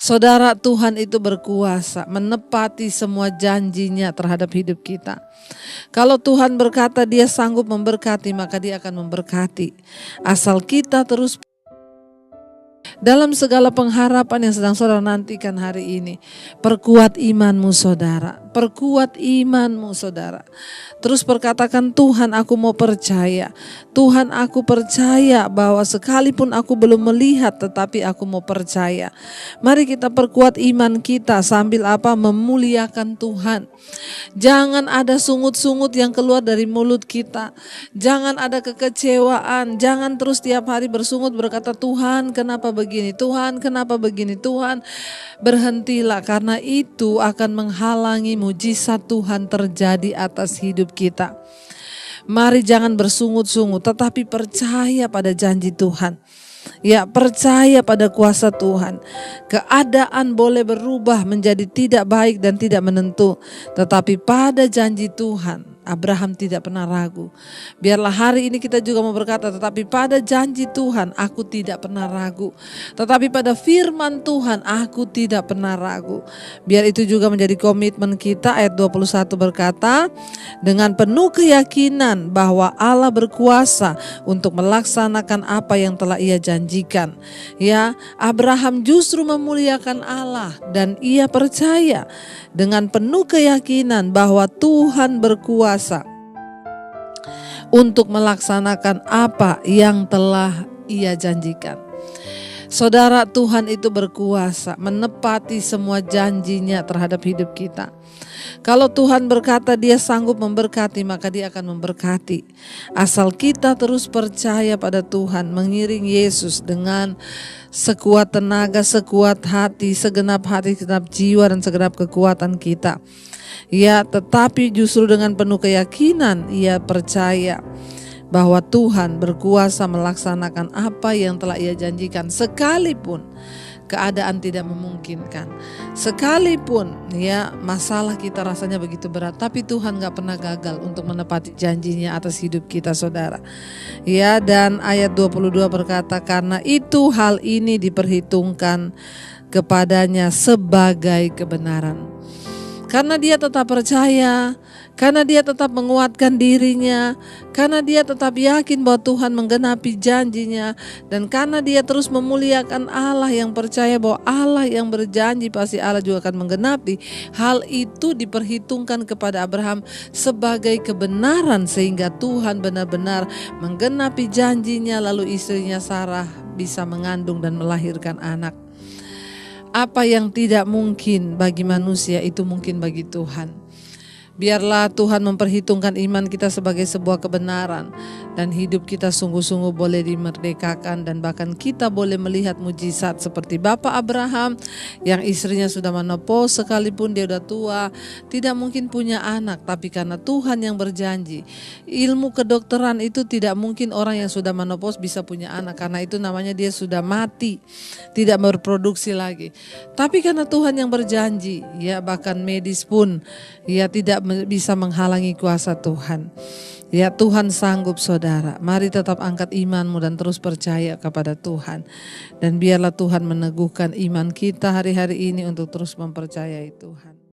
Saudara, Tuhan itu berkuasa menepati semua janjinya terhadap hidup kita. Kalau Tuhan berkata dia sanggup memberkati, maka dia akan memberkati. Asal kita terus dalam segala pengharapan yang sedang saudara nantikan hari ini. Perkuat imanmu saudara, perkuat imanmu saudara. Terus perkatakan, Tuhan aku mau percaya. Tuhan aku percaya bahwa sekalipun aku belum melihat tetapi aku mau percaya. Mari kita perkuat iman kita sambil apa? Memuliakan Tuhan. Jangan ada sungut-sungut yang keluar dari mulut kita. Jangan ada kekecewaan. Jangan terus tiap hari bersungut berkata, Tuhan kenapa begini, Tuhan kenapa begini, Tuhan. Berhentilah, karena itu akan menghalangi mujizat Tuhan terjadi atas hidup kita. Mari jangan bersungut-sungut, tetapi percaya pada janji Tuhan. Ya, percaya pada kuasa Tuhan. Keadaan boleh berubah menjadi tidak baik dan tidak menentu, tetapi pada janji Tuhan Abraham tidak pernah ragu. Biarlah hari ini kita juga mau berkata, tetapi pada janji Tuhan aku tidak pernah ragu. Tetapi pada firman Tuhan aku tidak pernah ragu. Biar itu juga menjadi komitmen kita. Ayat 21 berkata, dengan penuh keyakinan bahwa Allah berkuasa untuk melaksanakan apa yang telah ia janjikan. Ya, Abraham justru memuliakan Allah dan ia percaya dengan penuh keyakinan bahwa Tuhan berkuasa untuk melaksanakan apa yang telah ia janjikan. Saudara, Tuhan itu berkuasa menepati semua janjinya terhadap hidup kita. Kalau Tuhan berkata dia sanggup memberkati, maka dia akan memberkati. Asal kita terus percaya pada Tuhan, mengiring Yesus dengan sekuat tenaga, sekuat hati, segenap jiwa dan segenap kekuatan kita. Ya, tetapi justru dengan penuh keyakinan ia percaya bahwa Tuhan berkuasa melaksanakan apa yang telah ia janjikan, sekalipun keadaan tidak memungkinkan, sekalipun ya masalah kita rasanya begitu berat, tapi Tuhan gak pernah gagal untuk menepati janjinya atas hidup kita saudara. Ya, dan ayat 22 berkata, karena itu hal ini diperhitungkan kepadanya sebagai kebenaran. Karena dia tetap percaya, karena dia tetap menguatkan dirinya, karena dia tetap yakin bahwa Tuhan menggenapi janjinya, dan karena dia terus memuliakan Allah, yang percaya bahwa Allah yang berjanji pasti Allah juga akan menggenapi. Hal itu diperhitungkan kepada Abraham sebagai kebenaran, sehingga Tuhan benar-benar menggenapi janjinya, lalu istrinya Sarah bisa mengandung dan melahirkan anak. Apa yang tidak mungkin bagi manusia itu mungkin bagi Tuhan. Biarlah Tuhan memperhitungkan iman kita sebagai sebuah kebenaran, dan hidup kita sungguh-sungguh boleh dimerdekakan, dan bahkan kita boleh melihat mujizat seperti Bapak Abraham yang istrinya sudah menopause, sekalipun dia sudah tua, tidak mungkin punya anak, tapi karena Tuhan yang berjanji. Ilmu kedokteran itu tidak mungkin orang yang sudah menopause bisa punya anak, karena itu namanya dia sudah mati, tidak berproduksi lagi. Tapi karena Tuhan yang berjanji, ya bahkan medis pun ya tidak bisa menghalangi kuasa Tuhan. Ya, Tuhan sanggup saudara. Mari tetap angkat imanmu dan terus percaya kepada Tuhan. Dan biarlah Tuhan meneguhkan iman kita hari-hari ini untuk terus mempercayai Tuhan.